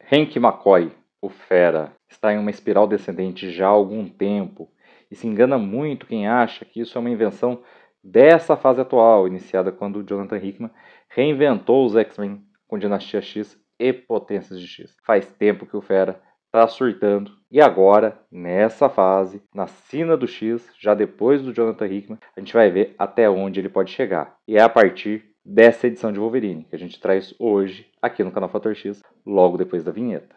Hank McCoy, o Fera, está em uma espiral descendente já há algum tempo e se engana muito quem acha que isso é uma invenção dessa fase atual, iniciada quando Jonathan Hickman reinventou os X-Men com Dinastia X e Potências de X. Faz tempo que o Fera está surtando e agora, nessa fase, na Sina do X, já depois do Jonathan Hickman, a gente vai ver até onde ele pode chegar. E é a partir dessa edição de Wolverine que a gente traz hoje aqui no canal Fator X, logo depois da vinheta.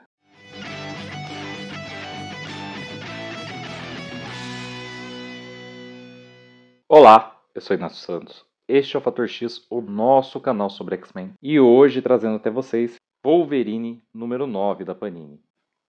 Olá, eu sou Inácio Santos. Este é o Fator X, o nosso canal sobre X-Men. E hoje trazendo até vocês Wolverine número 9 da Panini.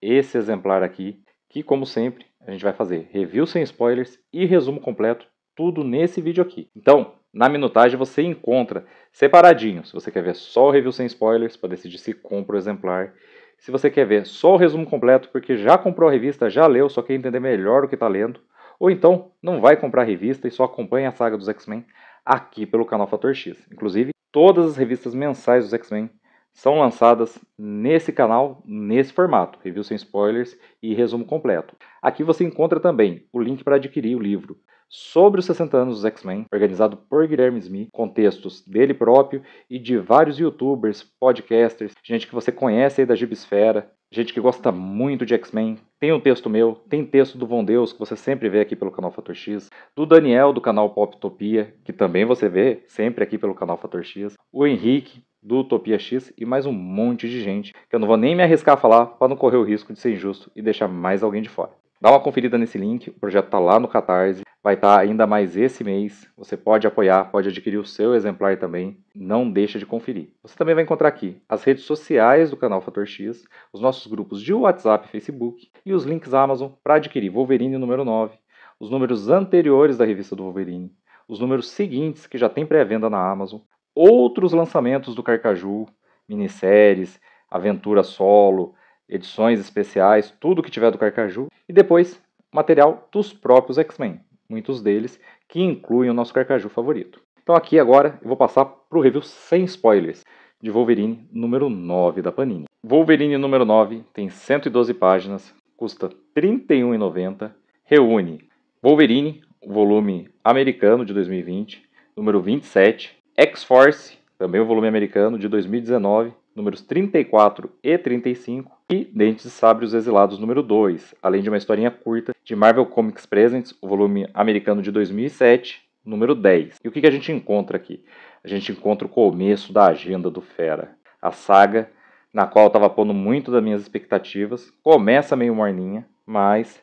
Esse exemplar aqui, que como sempre, a gente vai fazer review sem spoilers e resumo completo, tudo nesse vídeo aqui. Então, na minutagem você encontra separadinho, se você quer ver só o review sem spoilers, para decidir se compra o exemplar. Se você quer ver só o resumo completo, porque já comprou a revista, já leu, só quer entender melhor o que está lendo. Ou então, não vai comprar a revista e só acompanha a saga dos X-Men aqui pelo canal Fator X. Inclusive, todas as revistas mensais dos X-Men são lançadas nesse canal, nesse formato, review sem spoilers e resumo completo. Aqui você encontra também o link para adquirir o livro sobre os 60 anos dos X-Men, organizado por Guilherme Smith, com textos dele próprio e de vários youtubers, podcasters, gente que você conhece aí da Gibisfera, gente que gosta muito de X-Men. Tem um texto meu, tem texto do Von Deus, que você sempre vê aqui pelo canal Fator X, do Daniel, do canal Poptopia, que também você vê sempre aqui pelo canal Fator X, o Henrique, do Utopia X, e mais um monte de gente, que eu não vou nem me arriscar a falar para não correr o risco de ser injusto e deixar mais alguém de fora. Dá uma conferida nesse link, o projeto está lá no Catarse, vai estar ainda mais esse mês, você pode apoiar, pode adquirir o seu exemplar também, não deixa de conferir. Você também vai encontrar aqui as redes sociais do canal Fator X, os nossos grupos de WhatsApp e Facebook e os links Amazon para adquirir Wolverine número 9, os números anteriores da revista do Wolverine, os números seguintes que já tem pré-venda na Amazon, outros lançamentos do Carcaju, minisséries, aventura solo, edições especiais, tudo que tiver do Carcaju, e depois material dos próprios X-Men, muitos deles que incluem o nosso Carcaju favorito. Então aqui agora eu vou passar para o review sem spoilers de Wolverine número 9 da Panini. Wolverine número 9 tem 112 páginas, custa R$ 31,90, reúne Wolverine, o volume americano de 2020, número 27, X-Force, também o volume americano de 2019, números 34 e 35, e Dentes de Sabre e os Exilados número 2, além de uma historinha curta de Marvel Comics Presents, o volume americano de 2007, número 10. E o que a gente encontra aqui? A gente encontra o começo da agenda do Fera, a saga na qual eu estava pondo muito das minhas expectativas, começa meio morninha, mas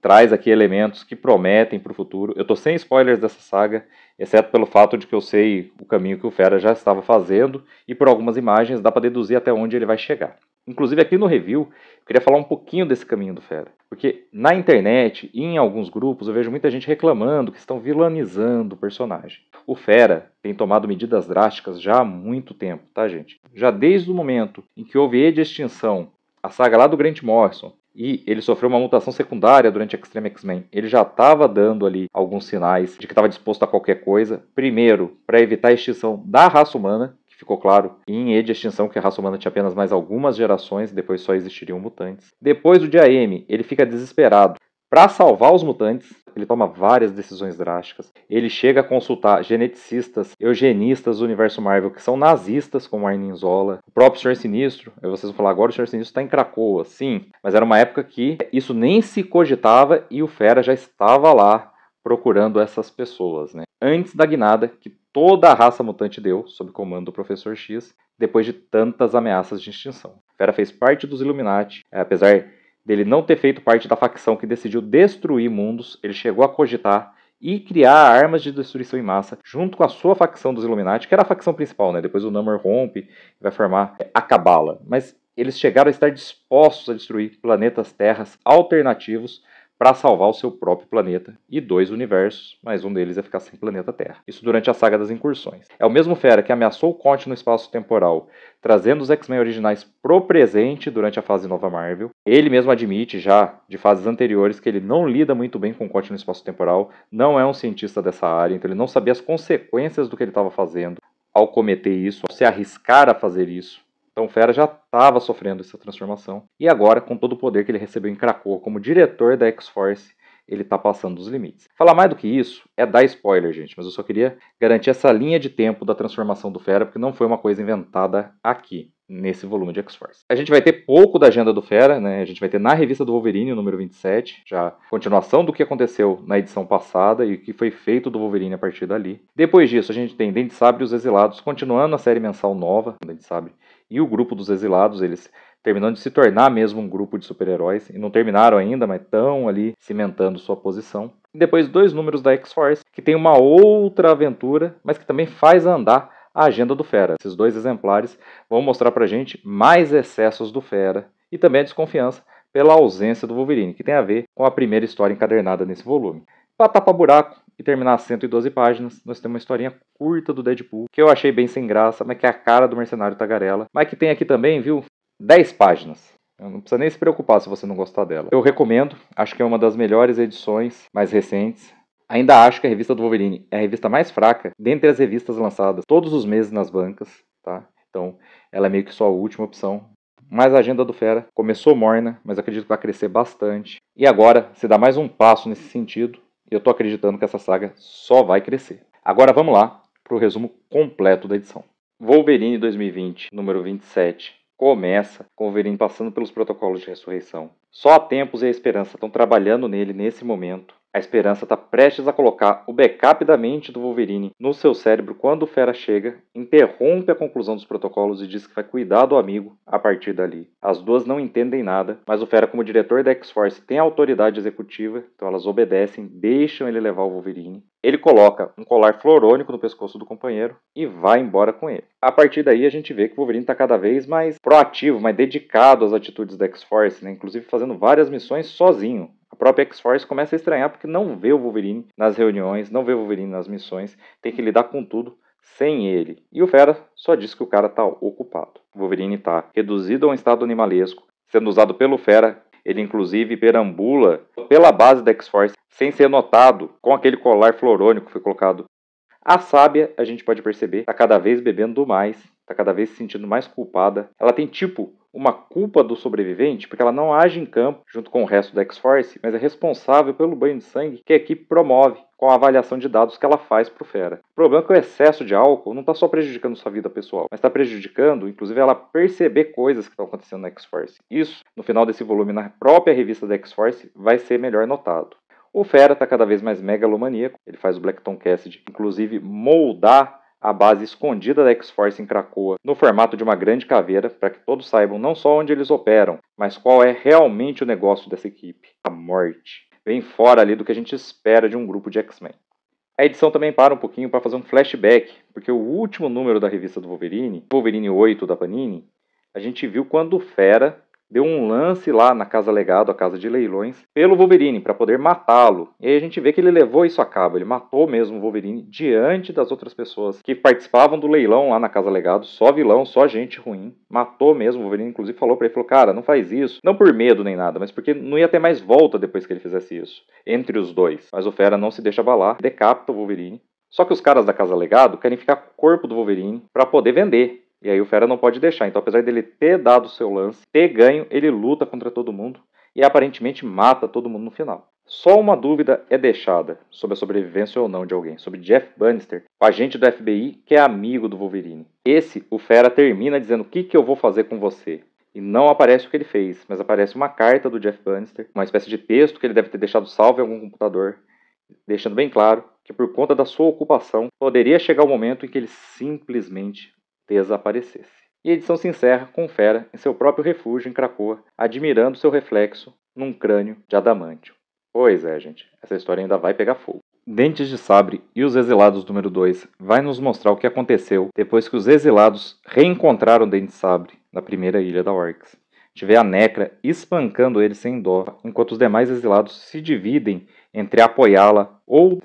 traz aqui elementos que prometem para o futuro. Eu estou sem spoilers dessa saga, exceto pelo fato de que eu sei o caminho que o Fera já estava fazendo e por algumas imagens dá para deduzir até onde ele vai chegar. Inclusive aqui no review, eu queria falar um pouquinho desse caminho do Fera, porque na internet e em alguns grupos eu vejo muita gente reclamando que estão vilanizando o personagem. O Fera tem tomado medidas drásticas já há muito tempo, tá gente? Já desde o momento em que houve de extinção, a saga lá do Grant Morrison, e ele sofreu uma mutação secundária durante Extreme X-Men. Ele já estava dando ali alguns sinais de que estava disposto a qualquer coisa. Primeiro, para evitar a extinção da raça humana, que ficou claro em de Extinção que a raça humana tinha apenas mais algumas gerações, depois só existiriam mutantes. Depois do dia M, ele fica desesperado. Para salvar os mutantes, ele toma várias decisões drásticas. Ele chega a consultar geneticistas, eugenistas do universo Marvel, que são nazistas, como Arnim Zola. O próprio Senhor Sinistro, vocês vão falar agora, o Senhor Sinistro está em Cracoa. Sim, mas era uma época que isso nem se cogitava e o Fera já estava lá procurando essas pessoas, né? Antes da guinada que toda a raça mutante deu, sob comando do Professor X, depois de tantas ameaças de extinção. Fera fez parte dos Illuminati, apesar dele não ter feito parte da facção que decidiu destruir mundos, ele chegou a cogitar e criar armas de destruição em massa junto com a sua facção dos Illuminati, que era a facção principal, né? Depois o Namor rompe e vai formar a Cabala. Mas eles chegaram a estar dispostos a destruir planetas terras alternativos para salvar o seu próprio planeta e 2 universos, mas um deles ia ficar sem planeta Terra. Isso durante a saga das incursões. É o mesmo Fera que ameaçou o Conte no espaço temporal, trazendo os X-Men originais pro presente durante a fase nova Marvel. Ele mesmo admite já, de fases anteriores, que ele não lida muito bem com o Conte no espaço temporal, não é um cientista dessa área, então ele não sabia as consequências do que ele estava fazendo ao cometer isso, ao se arriscar a fazer isso. Então o Fera já estava sofrendo essa transformação. E agora, com todo o poder que ele recebeu em Krakoa como diretor da X-Force, ele está passando dos limites. Falar mais do que isso é dar spoiler, gente, mas eu só queria garantir essa linha de tempo da transformação do Fera, porque não foi uma coisa inventada aqui, nesse volume de X-Force. A gente vai ter pouco da agenda do Fera, né? A gente vai ter na revista do Wolverine, o número 27, já continuação do que aconteceu na edição passada e o que foi feito do Wolverine a partir dali. Depois disso, a gente tem Dente Sabre e os Exilados, continuando a série mensal nova, Dente Sabre e o grupo dos Exilados, eles terminando de se tornar mesmo um grupo de super-heróis, e não terminaram ainda, mas estão ali cimentando sua posição. E depois 2 números da X-Force, que tem uma outra aventura, mas que também faz andar a agenda do Fera. Esses 2 exemplares vão mostrar pra gente mais excessos do Fera, e também a desconfiança pela ausência do Wolverine, que tem a ver com a primeira história encadernada nesse volume. Para tapar buraco e terminar as 112 páginas, nós temos uma historinha curta do Deadpool, que eu achei bem sem graça, mas que é a cara do Mercenário Tagarela, mas que tem aqui também, viu, 10 páginas. Não precisa nem se preocupar se você não gostar dela. Eu recomendo, acho que é uma das melhores edições mais recentes. Ainda acho que a revista do Wolverine é a revista mais fraca dentre as revistas lançadas todos os meses nas bancas, tá? Então, ela é meio que só a última opção. Mas a agenda do Fera começou morna, mas acredito que vai crescer bastante. E agora se dá mais um passo nesse sentido, e eu tô acreditando que essa saga só vai crescer. Agora vamos lá para o resumo completo da edição. Wolverine 2020, número 27. Começa com o Wolverine passando pelos protocolos de ressurreição. Só a Tempos e a Esperança estão trabalhando nele nesse momento. A Esperança está prestes a colocar o backup da mente do Wolverine no seu cérebro quando o Fera chega, interrompe a conclusão dos protocolos e diz que vai cuidar do amigo a partir dali. As duas não entendem nada, mas o Fera, como diretor da X-Force, tem autoridade executiva, então elas obedecem, deixam ele levar o Wolverine. Ele coloca um colar florônico no pescoço do companheiro e vai embora com ele. A partir daí a gente vê que o Wolverine está cada vez mais proativo, mais dedicado às atitudes da X-Force, né? Inclusive fazendo várias missões sozinho. A própria X-Force começa a estranhar porque não vê o Wolverine nas reuniões, não vê o Wolverine nas missões, tem que lidar com tudo sem ele. E o Fera só diz que o cara está ocupado. O Wolverine está reduzido a um estado animalesco, sendo usado pelo Fera. Ele inclusive perambula pela base da X-Force sem ser notado com aquele colar florônico que foi colocado. A Sábia, a gente pode perceber, está cada vez bebendo mais, está cada vez se sentindo mais culpada. Ela tem tipo uma culpa do sobrevivente, porque ela não age em campo junto com o resto da X-Force, mas é responsável pelo banho de sangue que a equipe promove com a avaliação de dados que ela faz para o Fera. O problema é que o excesso de álcool não está só prejudicando sua vida pessoal, mas está prejudicando, inclusive, ela perceber coisas que estão acontecendo na X-Force. Isso, no final desse volume, na própria revista da X-Force, vai ser melhor notado. O Fera está cada vez mais megalomaníaco, ele faz o Blackton Cassidy, inclusive, moldar a base escondida da X-Force em Krakoa no formato de uma grande caveira, para que todos saibam não só onde eles operam, mas qual é realmente o negócio dessa equipe, a morte. Bem fora ali do que a gente espera de um grupo de X-Men. A edição também para um pouquinho para fazer um flashback, porque o último número da revista do Wolverine, Wolverine 8 da Panini, a gente viu quando o Fera deu um lance lá na Casa Legado, a casa de leilões, pelo Wolverine, para poder matá-lo. E aí a gente vê que ele levou isso a cabo, ele matou mesmo o Wolverine diante das outras pessoas que participavam do leilão lá na Casa Legado, só vilão, só gente ruim, matou mesmo o Wolverine, inclusive falou para ele, falou, cara, não faz isso, não por medo nem nada, mas porque não ia ter mais volta depois que ele fizesse isso, entre os dois. Mas o Fera não se deixa abalar, decapita o Wolverine. Só que os caras da Casa Legado querem ficar com o corpo do Wolverine para poder vender. E aí o Fera não pode deixar. Então, apesar dele ter dado o seu lance, ter ganho, ele luta contra todo mundo e aparentemente mata todo mundo no final. Só uma dúvida é deixada sobre a sobrevivência ou não de alguém, sobre Jeff Bannister, o agente do FBI que é amigo do Wolverine. Esse, o Fera termina dizendo o que eu vou fazer com você. E não aparece o que ele fez, mas aparece uma carta do Jeff Bannister, uma espécie de texto que ele deve ter deixado salvo em algum computador, deixando bem claro que por conta da sua ocupação, poderia chegar o momento em que ele simplesmente desaparecesse. E a edição se encerra com o Fera em seu próprio refúgio em Krakoa, admirando seu reflexo num crânio de adamantio. Pois é, gente, essa história ainda vai pegar fogo. Dentes de Sabre e os Exilados número 2 vai nos mostrar o que aconteceu depois que os Exilados reencontraram Dentes de Sabre na primeira ilha da Orcs. A gente vê a Necra espancando ele sem dó, enquanto os demais Exilados se dividem entre apoiá-la ou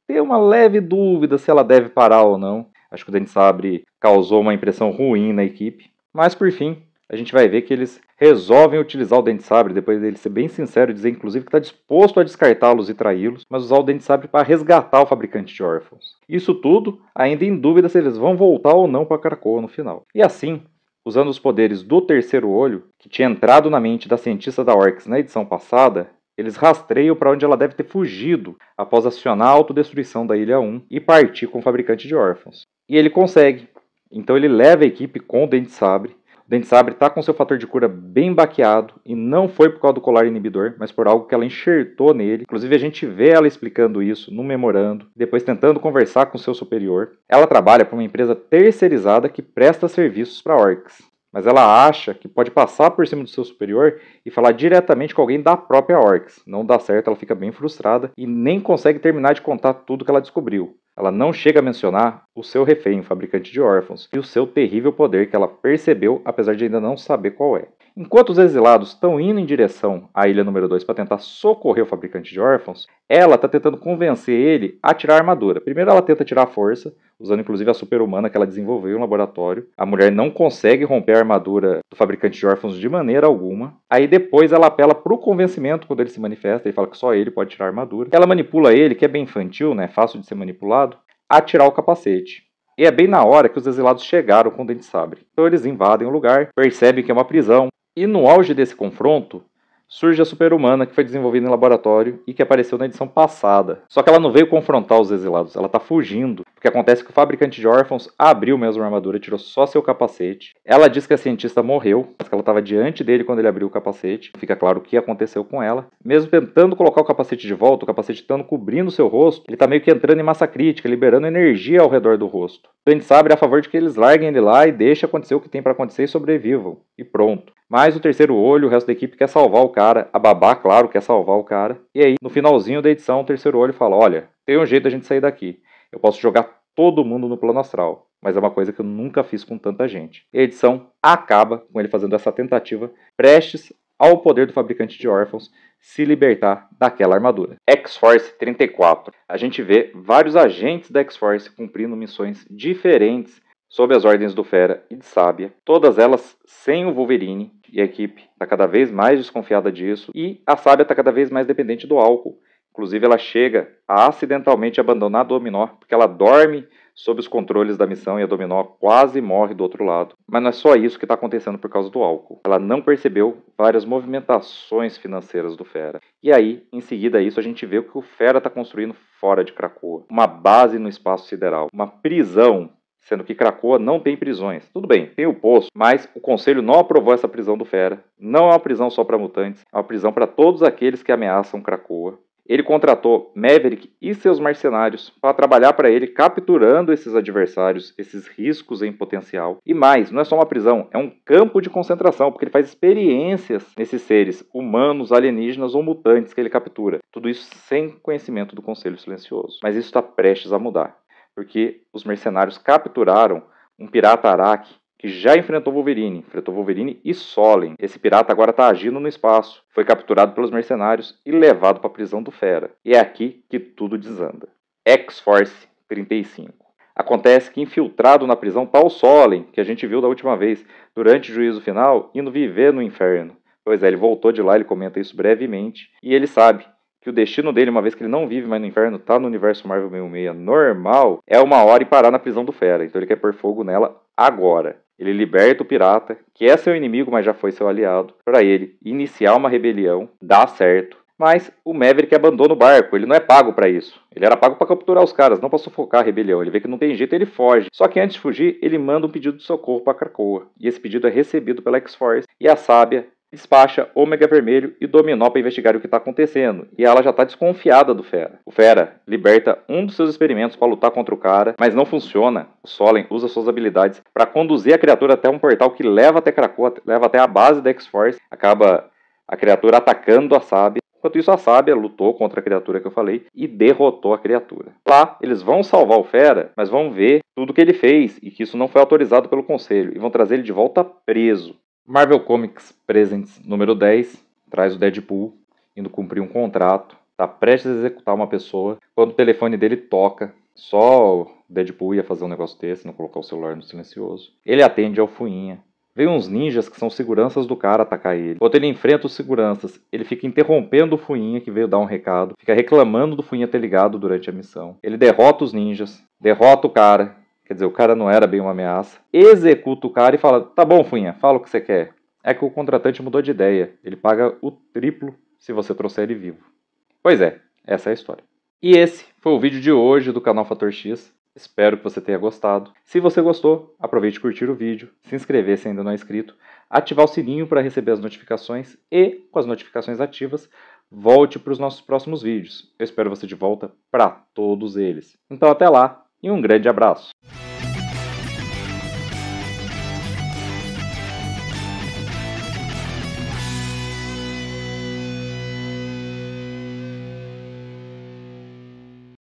ter uma leve dúvida se ela deve parar ou não. Acho que o Dente de Sabre causou uma impressão ruim na equipe. Mas, por fim, a gente vai ver que eles resolvem utilizar o Dente de Sabre, depois dele ser bem sincero e dizer, inclusive, que está disposto a descartá-los e traí-los, mas usar o Dente de Sabre para resgatar o fabricante de órfãos. Isso tudo ainda em dúvida se eles vão voltar ou não para Krakoa no final. E assim, usando os poderes do terceiro olho, que tinha entrado na mente da cientista da Orcs na edição passada, eles rastreiam para onde ela deve ter fugido após acionar a autodestruição da Ilha 1 e partir com o fabricante de órfãos. E ele consegue. Então ele leva a equipe com o Dente Sabre. O Dente Sabre está com seu fator de cura bem baqueado e não foi por causa do colar inibidor, mas por algo que ela enxertou nele. Inclusive a gente vê ela explicando isso no memorando, depois tentando conversar com seu superior. Ela trabalha para uma empresa terceirizada que presta serviços para orcs. Mas ela acha que pode passar por cima do seu superior e falar diretamente com alguém da própria Orcs. Não dá certo, ela fica bem frustrada e nem consegue terminar de contar tudo que ela descobriu. Ela não chega a mencionar o seu refém, o fabricante de órfãos, e o seu terrível poder que ela percebeu, apesar de ainda não saber qual é. Enquanto os exilados estão indo em direção à ilha número 2 para tentar socorrer o fabricante de órfãos, ela está tentando convencer ele a tirar a armadura. Primeiro ela tenta tirar a força, usando inclusive a super-humana que ela desenvolveu no laboratório. A mulher não consegue romper a armadura do fabricante de órfãos de maneira alguma. Aí depois ela apela para o convencimento quando ele se manifesta e fala que só ele pode tirar a armadura. Ela manipula ele, que é bem infantil, né, fácil de ser manipulado, a tirar o capacete. E é bem na hora que os exilados chegaram com o Dente Sabre. Então eles invadem o lugar, percebem que é uma prisão. E no auge desse confronto, surge a super-humana que foi desenvolvida em laboratório e que apareceu na edição passada. Só que ela não veio confrontar os exilados, ela está fugindo. Porque acontece que o fabricante de órfãos abriu mesmo a armadura, tirou só seu capacete. Ela diz que a cientista morreu, mas que ela estava diante dele quando ele abriu o capacete. Fica claro o que aconteceu com ela. Mesmo tentando colocar o capacete de volta, o capacete estando cobrindo seu rosto, ele está meio que entrando em massa crítica, liberando energia ao redor do rosto. O Dente Sabre é a favor de que eles larguem ele lá e deixem acontecer o que tem para acontecer e sobrevivam. E pronto. Mas o terceiro olho, o resto da equipe quer salvar o cara. A babá, claro, quer salvar o cara. E aí, no finalzinho da edição, o terceiro olho fala: olha, tem um jeito da gente sair daqui. Eu posso jogar todo mundo no plano astral, mas é uma coisa que eu nunca fiz com tanta gente. E a edição acaba com ele fazendo essa tentativa, prestes ao poder do fabricante de órfãos se libertar daquela armadura. X-Force 34. A gente vê vários agentes da X-Force cumprindo missões diferentes sob as ordens do Fera e de Sábia, todas elas sem o Wolverine, e a equipe está cada vez mais desconfiada disso, e a Sábia está cada vez mais dependente do álcool. Inclusive ela chega a acidentalmente abandonar a Dominó, porque ela dorme sob os controles da missão e a Dominó quase morre do outro lado. Mas não é só isso que está acontecendo por causa do álcool. Ela não percebeu várias movimentações financeiras do Fera. E aí, em seguida a isso, a gente vê o que o Fera está construindo fora de Krakoa. Uma base no espaço sideral, uma prisão, sendo que Krakoa não tem prisões. Tudo bem, tem o poço, mas o Conselho não aprovou essa prisão do Fera. Não é uma prisão só para mutantes, é uma prisão para todos aqueles que ameaçam Krakoa. Ele contratou Maverick e seus mercenários para trabalhar para ele, capturando esses adversários, esses riscos em potencial. E mais, não é só uma prisão, é um campo de concentração, porque ele faz experiências nesses seres humanos, alienígenas ou mutantes que ele captura. Tudo isso sem conhecimento do Conselho Silencioso. Mas isso está prestes a mudar, porque os mercenários capturaram um pirata Araki que já enfrentou Wolverine e Solen. Esse pirata agora está agindo no espaço. Foi capturado pelos mercenários e levado para a prisão do Fera. E é aqui que tudo desanda. X-Force 35. Acontece que infiltrado na prisão está o Solen, que a gente viu da última vez, durante o juízo final, indo viver no inferno. Pois é, ele voltou de lá, ele comenta isso brevemente, e ele sabe que o destino dele, uma vez que ele não vive mais no inferno, está no universo Marvel 66 normal, é uma hora e parar na prisão do Fera. Então ele quer pôr fogo nela agora. Ele liberta o pirata, que é seu inimigo, mas já foi seu aliado, para ele iniciar uma rebelião, dá certo. Mas o Maverick abandona o barco, ele não é pago para isso. Ele era pago para capturar os caras, não para sufocar a rebelião. Ele vê que não tem jeito, ele foge. Só que antes de fugir, ele manda um pedido de socorro para Krakoa. E esse pedido é recebido pela X-Force, e a Sábia despacha Ômega Vermelho e Dominó para investigar o que está acontecendo. E ela já está desconfiada do Fera. O Fera liberta um dos seus experimentos para lutar contra o cara, mas não funciona. O Solen usa suas habilidades para conduzir a criatura até um portal que leva até Krakoa, leva até a base da X-Force. Acaba a criatura atacando a Sábia. Enquanto isso, a Sábia lutou contra a criatura que eu falei e derrotou a criatura. Lá, eles vão salvar o Fera, mas vão ver tudo que ele fez e que isso não foi autorizado pelo Conselho. E vão trazer ele de volta preso. Marvel Comics Presents número 10 traz o Deadpool indo cumprir um contrato, está prestes a executar uma pessoa, quando o telefone dele toca. Só o Deadpool ia fazer um negócio desse, não colocar o celular no silencioso. Ele atende ao Fuinha. Vem uns ninjas que são seguranças do cara atacar ele. Enquanto ele enfrenta os seguranças, ele fica interrompendo o Fuinha que veio dar um recado, fica reclamando do Fuinha ter ligado durante a missão. Ele derrota os ninjas, derrota o cara quer dizer, o cara não era bem uma ameaça, executa o cara e fala, tá bom, Funha, fala o que você quer. É que o contratante mudou de ideia, ele paga o triplo se você trouxer ele vivo. Pois é, essa é a história. E esse foi o vídeo de hoje do canal Fator X. Espero que você tenha gostado. Se você gostou, aproveite e curtir o vídeo, se inscrever se ainda não é inscrito, ativar o sininho para receber as notificações e, com as notificações ativas, volte para os nossos próximos vídeos. Eu espero você de volta para todos eles. Então até lá e um grande abraço!